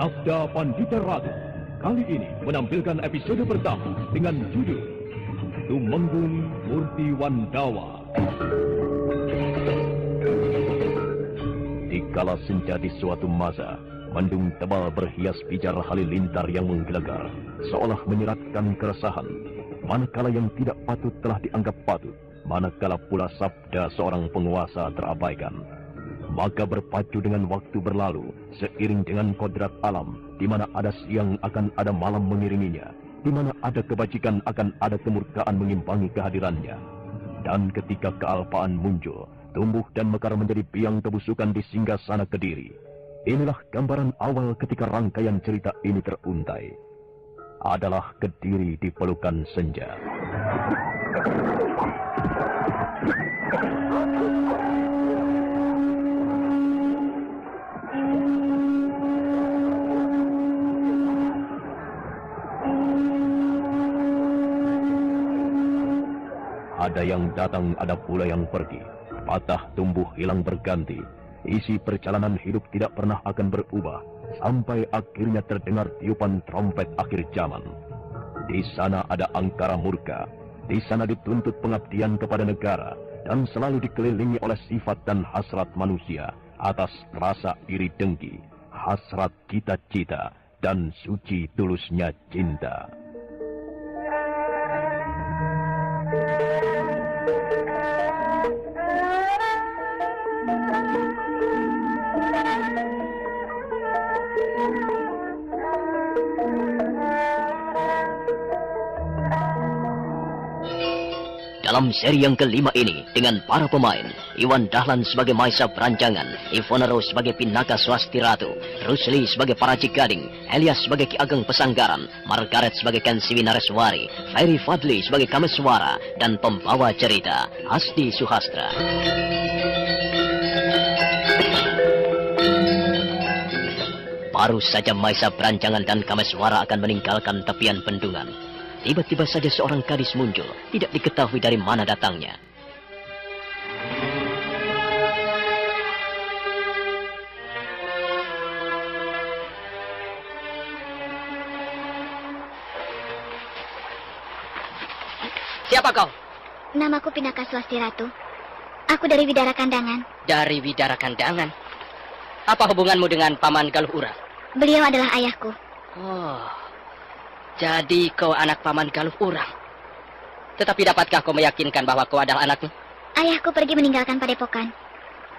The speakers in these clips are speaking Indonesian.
Sabda Pandita Ratu kali ini menampilkan episode pertama dengan judul Tumenggung Murti Wandawa. Dikala senja di suatu masa, mendung tebal berhias pijar halilintar yang menggelegar, seolah menyeratkan keresahan. Manakala yang tidak patut telah dianggap patut, manakala pula sabda seorang penguasa terabaikan. Maka berpacu dengan waktu berlalu, seiring dengan kodrat alam, di mana ada siang akan ada malam mengiringinya, di mana ada kebajikan akan ada kemurkaan mengimbangi kehadirannya. Dan ketika kealpaan muncul, tumbuh dan mekar menjadi biang kebusukan di singgasana Kediri. Inilah gambaran awal ketika rangkaian cerita ini teruntai. Adalah Kediri di pelukan senja. Ada yang datang, ada pula yang pergi. Patah tumbuh hilang berganti. Isi perjalanan hidup tidak pernah akan berubah, sampai akhirnya terdengar tiupan trompet akhir zaman. Di sana ada angkara murka, di sana dituntut pengabdian kepada negara, dan selalu dikelilingi oleh sifat dan hasrat manusia atas rasa iri dengki, hasrat cita-cita, dan suci tulusnya cinta. Dalam seri yang kelima ini, dengan para pemain, Iwan Dahlan sebagai Maisa Beranjangan, Ivonero sebagai Pinaka Swasti Ratu, Rusli sebagai Paracik Gading, Elias sebagai Ki Ageng Pesanggaran, Margaret sebagai Kansiwi Nareswari, Ferry Fadli sebagai Kameswara, dan pembawa cerita, Asdi Suhastra. Baru saja Maisa Beranjangan dan Kameswara akan meninggalkan tepian bendungan, tiba-tiba saja seorang gadis muncul, tidak diketahui dari mana datangnya. Siapa kau? Namaku Pinaka Swasti Ratu. Aku dari Widara Kandangan. Dari Widara Kandangan? Apa hubunganmu dengan Paman Galuh Ura? Beliau adalah ayahku. Oh, jadi kau anak Paman Galuh Urang. Tetapi dapatkah kau meyakinkan bahwa kau adalah anaknya? Ayahku pergi meninggalkan padepokan,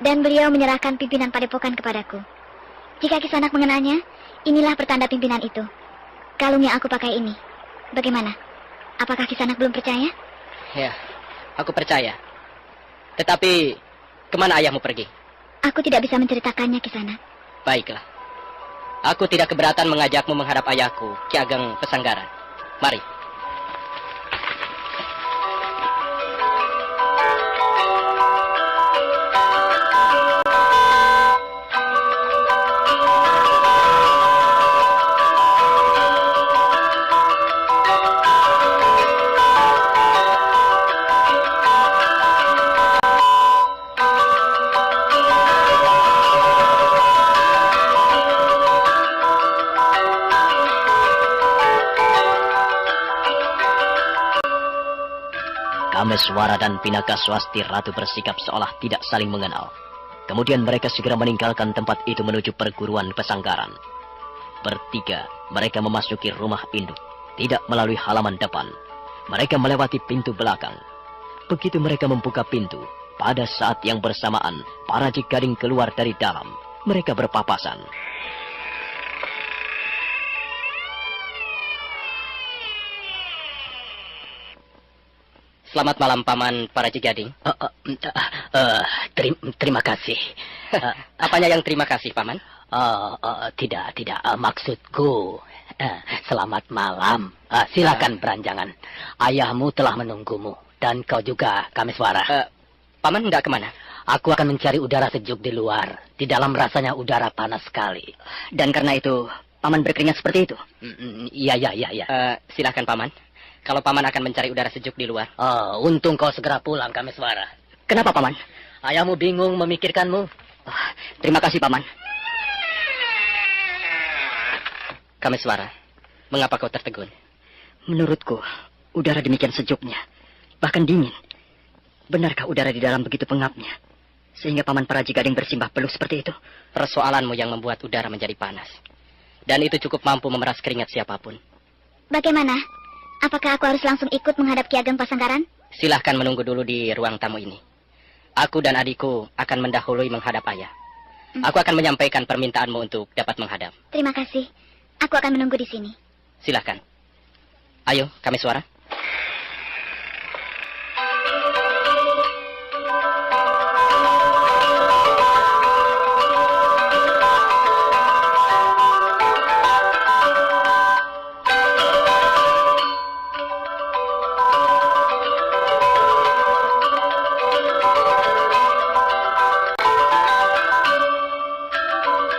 dan beliau menyerahkan pimpinan padepokan kepadaku. Jika Kisanak mengenalnya, inilah pertanda pimpinan itu. Kalung yang aku pakai ini. Bagaimana? Apakah Kisanak belum percaya? Ya, aku percaya. Tetapi, kemana ayahmu pergi? Aku tidak bisa menceritakannya, Kisanak. Baiklah. Aku tidak keberatan mengajakmu menghadap ayahku, Ki Ageng Pesanggaran. Mari. Kameswara dan Pinaka Swasti Ratu bersikap seolah tidak saling mengenal. Kemudian mereka segera meninggalkan tempat itu menuju perguruan Pesanggaran. Bertiga, mereka memasuki rumah induk, tidak melalui halaman depan. Mereka melewati pintu belakang. Begitu mereka membuka pintu, pada saat yang bersamaan, Paracik Gading keluar dari dalam. Mereka berpapasan. Selamat malam, Paman Paracik Gading. Terima kasih. Apanya yang terima kasih, Paman? Tidak. Maksudku, selamat malam. Silakan Beranjangan. Ayahmu telah menunggumu. Dan kau juga, Kameswara. Paman hendak kemana? Aku akan mencari udara sejuk di luar. Di dalam rasanya udara panas sekali. Dan karena itu, Paman berkeringat seperti itu? Iya. Silakan, Paman. Kalau Paman akan mencari udara sejuk di luar. Untung kau segera pulang, Kameswara. Kenapa, Paman? Ayahmu bingung memikirkanmu. Terima kasih, Paman. Kameswara, mengapa kau tertegun? Menurutku, udara demikian sejuknya, bahkan dingin. Benarkah udara di dalam begitu pengapnya, sehingga Paman Paraji Gading bersimbah peluh seperti itu? Persoalanmu yang membuat udara menjadi panas. Dan itu cukup mampu memeras keringat siapapun. Bagaimana? Apakah aku harus langsung ikut menghadap Ki Ageng Pasanggaran? Silahkan menunggu dulu di ruang tamu ini. Aku dan adikku akan mendahului menghadap ayah. Aku akan menyampaikan permintaanmu untuk dapat menghadap. Terima kasih. Aku akan menunggu di sini. Silahkan. Ayo, Kameswara.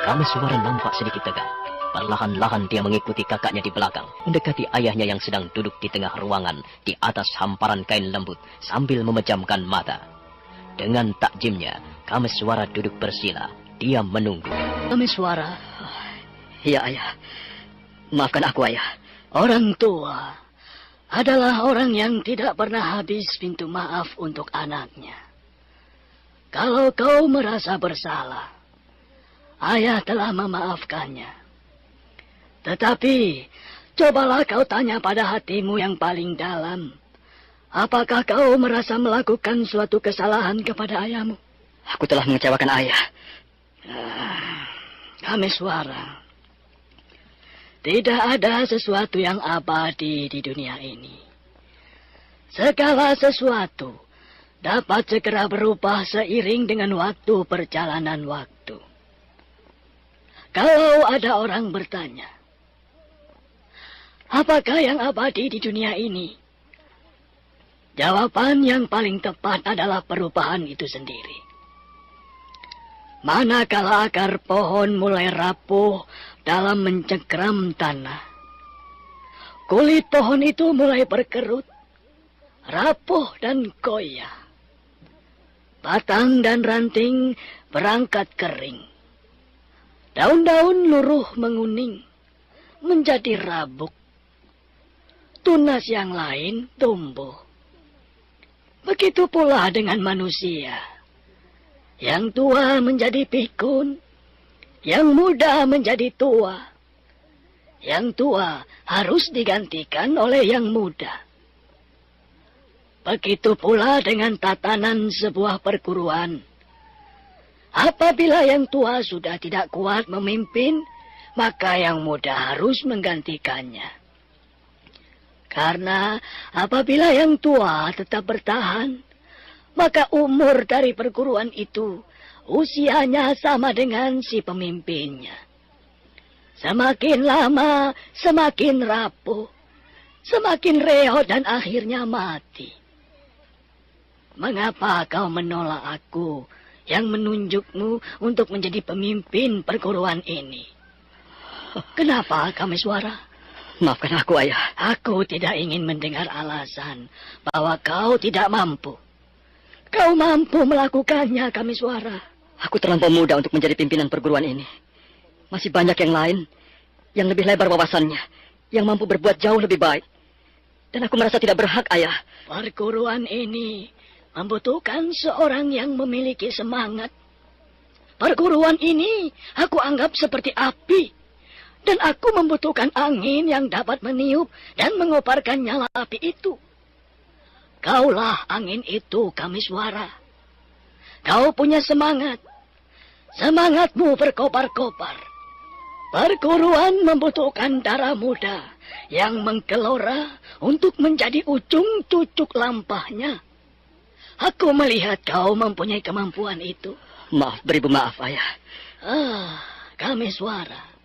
Kameswara nampak sedikit tegang. Perlahan-lahan dia mengikuti kakaknya di belakang, mendekati ayahnya yang sedang duduk di tengah ruangan di atas hamparan kain lembut sambil memejamkan mata. Dengan takjimnya, Kameswara duduk bersila. Dia menunggu. Kameswara. Ya, ayah. Maafkan aku, ayah. Orang tua adalah orang yang tidak pernah habis pintu maaf untuk anaknya. Kalau kau merasa bersalah, ayah telah memaafkannya. Tetapi, cobalah kau tanya pada hatimu yang paling dalam. Apakah kau merasa melakukan suatu kesalahan kepada ayahmu? Aku telah mengecewakan ayah. Kameswara, tidak ada sesuatu yang abadi di dunia ini. Segala sesuatu dapat segera berubah seiring dengan waktu perjalanan waktu. Kalau ada orang bertanya, apakah yang abadi di dunia ini? Jawaban yang paling tepat adalah perubahan itu sendiri. Manakala akar pohon mulai rapuh dalam mencengkeram tanah, kulit pohon itu mulai berkerut, rapuh dan goyah. Batang dan ranting berangkat kering. Daun-daun luruh menguning, menjadi rabuk. Tunas yang lain tumbuh. Begitu pula dengan manusia. Yang tua menjadi pikun, yang muda menjadi tua. Yang tua harus digantikan oleh yang muda. Begitu pula dengan tatanan sebuah perguruan. Apabila yang tua sudah tidak kuat memimpin, maka yang muda harus menggantikannya. Karena apabila yang tua tetap bertahan, maka umur dari perguruan itu usianya sama dengan si pemimpinnya. Semakin lama, semakin rapuh, semakin reot dan akhirnya mati. Mengapa kau menolak aku yang menunjukmu untuk menjadi pemimpin perguruan ini? Kenapa, Kameswara? Maafkan aku, ayah. Aku tidak ingin mendengar alasan bahwa kau tidak mampu. Kau mampu melakukannya, Kameswara. Aku terlampau muda untuk menjadi pimpinan perguruan ini. Masih banyak yang lain, yang lebih lebar wawasannya, yang mampu berbuat jauh lebih baik. Dan aku merasa tidak berhak, ayah. Perguruan ini membutuhkan seorang yang memiliki semangat. Perguruan ini aku anggap seperti api. Dan aku membutuhkan angin yang dapat meniup dan mengobarkan nyala api itu. Kaulah angin itu, Kameswara. Kau punya semangat. Semangatmu berkobar-kobar. Perguruan membutuhkan darah muda yang menggelora untuk menjadi ujung cucuk lampahnya. Aku melihat kau mempunyai kemampuan itu. Maaf, beribu maaf, ayah. Kameswara.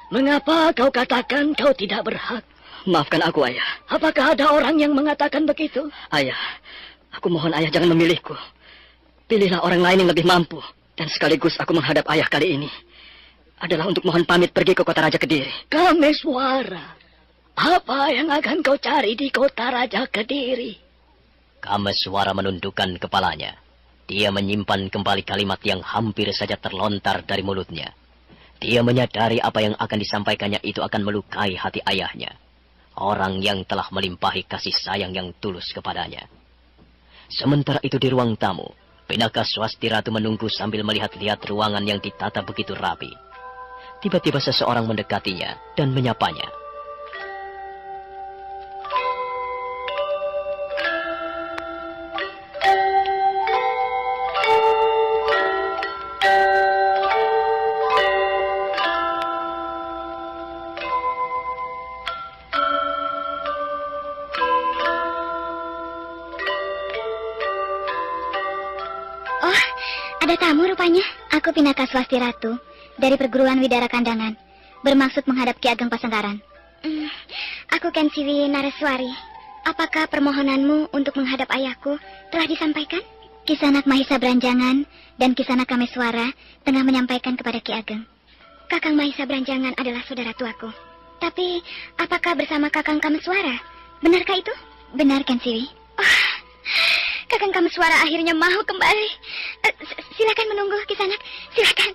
Mengapa kau katakan kau tidak berhak? Maafkan aku, ayah. Apakah ada orang yang mengatakan begitu? Ayah, aku mohon ayah jangan memilihku. Pilihlah orang lain yang lebih mampu. Dan sekaligus aku menghadap ayah kali ini adalah untuk mohon pamit pergi ke kota Raja Kediri. Kameswara, apa yang akan kau cari di kota Raja Kediri? Kameswara menundukkan kepalanya. Dia menyimpan kembali kalimat yang hampir saja terlontar dari mulutnya. Dia menyadari apa yang akan disampaikannya itu akan melukai hati ayahnya, orang yang telah melimpahi kasih sayang yang tulus kepadanya. Sementara itu di ruang tamu, Pinaka Swasti Ratu menunggu sambil melihat-lihat ruangan yang ditata begitu rapi. Tiba-tiba seseorang mendekatinya dan menyapanya. Ada tamu rupanya. Aku Pinaka Swasti Ratu dari perguruan Widara Kandangan, bermaksud menghadap Ki Ageng Pasanggaran. Aku Kensiwi Nareswari. Apakah permohonanmu untuk menghadap ayahku telah disampaikan? Kisanak Mahisa Beranjangan dan Kisanak Kameswara tengah menyampaikan kepada Ki Ageng. Kakang Mahisa Beranjangan adalah saudara tuaku. Tapi apakah bersama Kakang Kameswara? Benarkah itu? Benar, Kensiwi. Kakang Kameswara akhirnya mau kembali. Silakan menunggu, Kisanak. Silakan.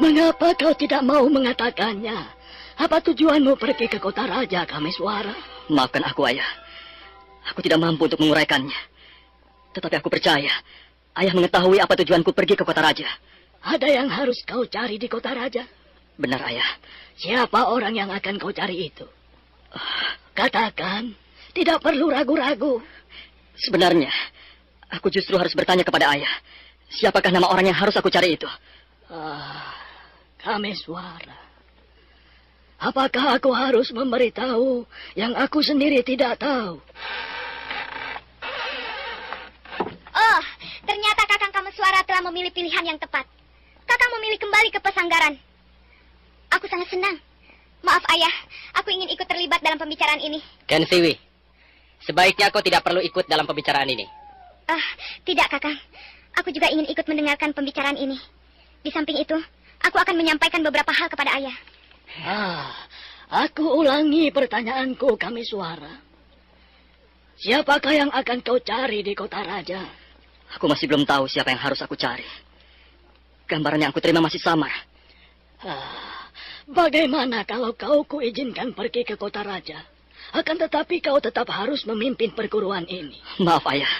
Mengapa kau tidak mau mengatakannya? Apa tujuanmu pergi ke kota raja, Kameswara? Maafkan aku, Ayah. Aku tidak mampu untuk menguraikannya. Tetapi aku percaya, Ayah mengetahui apa tujuanku pergi ke kota raja. Ada yang harus kau cari di kota raja? Benar, Ayah. Siapa orang yang akan kau cari itu? Katakan, tidak perlu ragu-ragu. Sebenarnya, aku justru harus bertanya kepada Ayah. Siapakah nama orang yang harus aku cari itu? Kameswara. Apakah aku harus memberitahu yang aku sendiri tidak tahu? Oh, ternyata Kakang Kameswara telah memilih pilihan yang tepat. Kakang memilih kembali ke Pesanggaran. Aku sangat senang. Maaf, Ayah. Aku ingin ikut terlibat dalam pembicaraan ini. Kensiwi, sebaiknya kau tidak perlu ikut dalam pembicaraan ini. Tidak, Kakang. Aku juga ingin ikut mendengarkan pembicaraan ini. Di samping itu, aku akan menyampaikan beberapa hal kepada Ayah. Aku ulangi pertanyaanku, Kameswara. Siapakah yang akan kau cari di kota raja? Aku masih belum tahu siapa yang harus aku cari. Gambaran yang aku terima masih samar. Bagaimana kalau kau kuizinkan pergi ke kota raja? Akan tetapi kau tetap harus memimpin perguruan ini. Maaf, Ayah.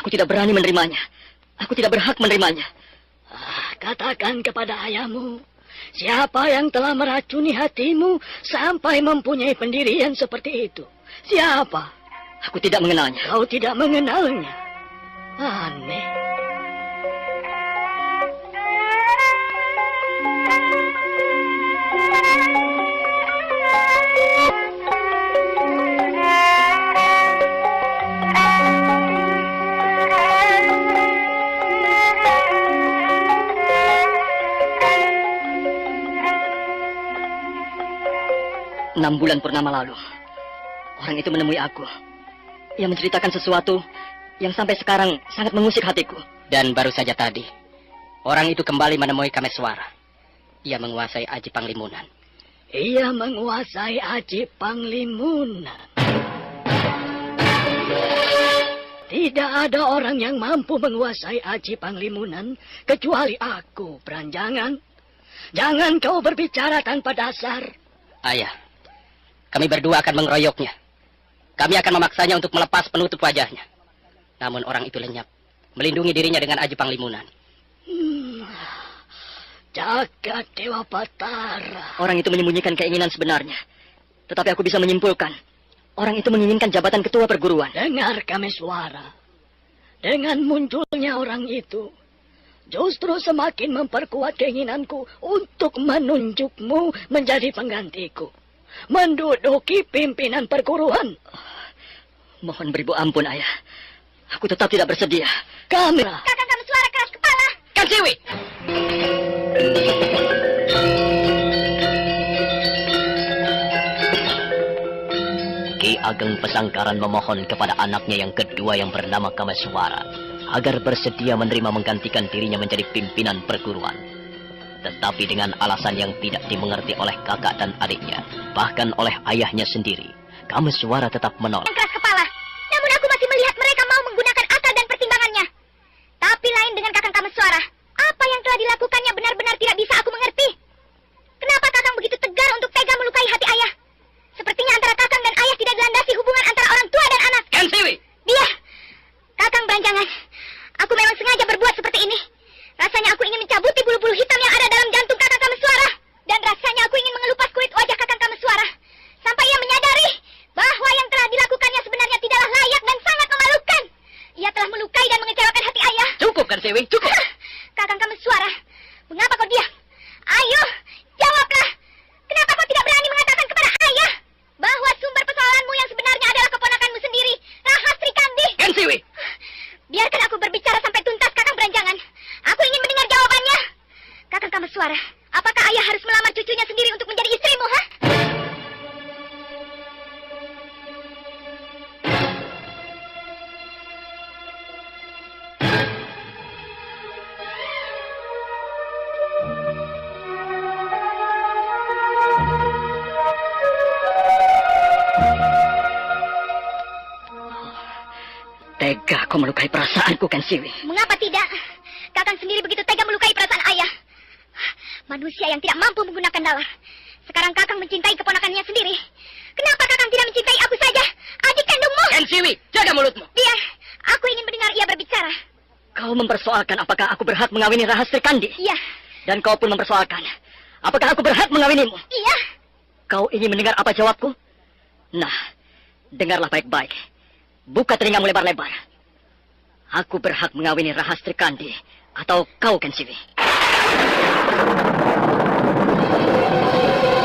Aku tidak berani menerimanya. Aku tidak berhak menerimanya. Katakan kepada ayahmu, siapa yang telah meracuni hatimu sampai mempunyai pendirian seperti itu? Siapa? Aku tidak mengenalnya. Kau tidak mengenalnya? Aneh. Enam bulan purnama lalu, orang itu menemui aku. Ia menceritakan sesuatu yang sampai sekarang sangat mengusik hatiku. Dan baru saja tadi, orang itu kembali menemui Kameswara. Ia menguasai Aji Panglimunan. Ia menguasai Aji Panglimunan. Tidak ada orang yang mampu menguasai Aji Panglimunan kecuali aku, Beranjangan. Jangan kau berbicara tanpa dasar. Ayah, kami berdua akan mengeroyoknya. Kami akan memaksanya untuk melepas penutup wajahnya. Namun orang itu lenyap, melindungi dirinya dengan Aji Panglimunan. Jagat Dewa Batara. Orang itu menyembunyikan keinginan sebenarnya. Tetapi aku bisa menyimpulkan, orang itu menginginkan jabatan ketua perguruan. Dengar, Kameswara. Dengan munculnya orang itu, justru semakin memperkuat keinginanku untuk menunjukmu menjadi penggantiku. Menduduki pimpinan perguruan. Mohon beribu ampun, Ayah. Aku tetap tidak bersedia. Kakang Kameswara keras kepala. Kansiwi! Ki Ageng Pesanggaran memohon kepada anaknya yang kedua yang bernama Kameswara agar bersedia menerima menggantikan dirinya menjadi pimpinan perguruan. Tetapi dengan alasan yang tidak dimengerti oleh kakak dan adiknya, bahkan oleh ayahnya sendiri, Kameswara tetap menolak. Yang keras kepala. Namun aku masih melihat mereka mau menggunakan akal dan pertimbangannya. Tapi lain dengan Kakang Kameswara. Apa yang telah dilakukannya benar-benar tidak bisa aku mengerti. Kenapa Kakang begitu tegar untuk tega melukai hati ayah? Sepertinya antara Kakang dan ayah tidak dilandasi hubungan antara orang tua dan anak. Kensiwi! Dia! Kakang Beranjangan. Aku memang sengaja berbuat seperti ini. Rasanya aku ingin mencabuti bulu-bulu hitam yang ada dalam jantung Kakang Kameswara. Dan rasanya aku ingin mengelupas kulit wajah Kakang Kameswara. Sampai ia menyadari bahwa yang telah dilakukannya sebenarnya tidaklah layak dan sangat memalukan. Ia telah melukai dan mengecewakan hati ayah. Cukup, Kensiwi, cukup! Kakang Kameswara, mengapa kau diam? Ayo, jawablah. Kenapa kau tidak berani mengatakan kepada ayah bahwa sumber persoalanmu yang sebenarnya adalah keponakanmu sendiri, Rahastri Kandi? Kensiwi! Biarkan aku berbicara sampai tuntas, Kakang Beranjangan. Aku ingin mendengar jawabannya. Kakang Kameswara, apakah ayah harus melamar cucunya sendiri untuk menjadi istrimu, ha? Tega kau melukai perasaanku, Kensiwi. Mengapa tidak? Kakang sendiri begitu tega melukai perasaan ayah. Manusia yang tidak mampu menggunakan nalar. Sekarang Kakang mencintai keponakannya sendiri. Kenapa Kakang tidak mencintai aku saja, adik kandungmu? Kensiwi, jaga mulutmu! Biar, aku ingin mendengar ia berbicara. Kau mempersoalkan apakah aku berhak mengawini Rahastri Kandi. Iya, Dan kau pun mempersoalkan apakah aku berhak mengawinimu. iya. Kau ingin mendengar apa jawabku? Nah, dengarlah baik-baik. Buka telingamu lebar-lebar. Aku berhak mengawini Rahastri Kandi atau kau, Kensiwi.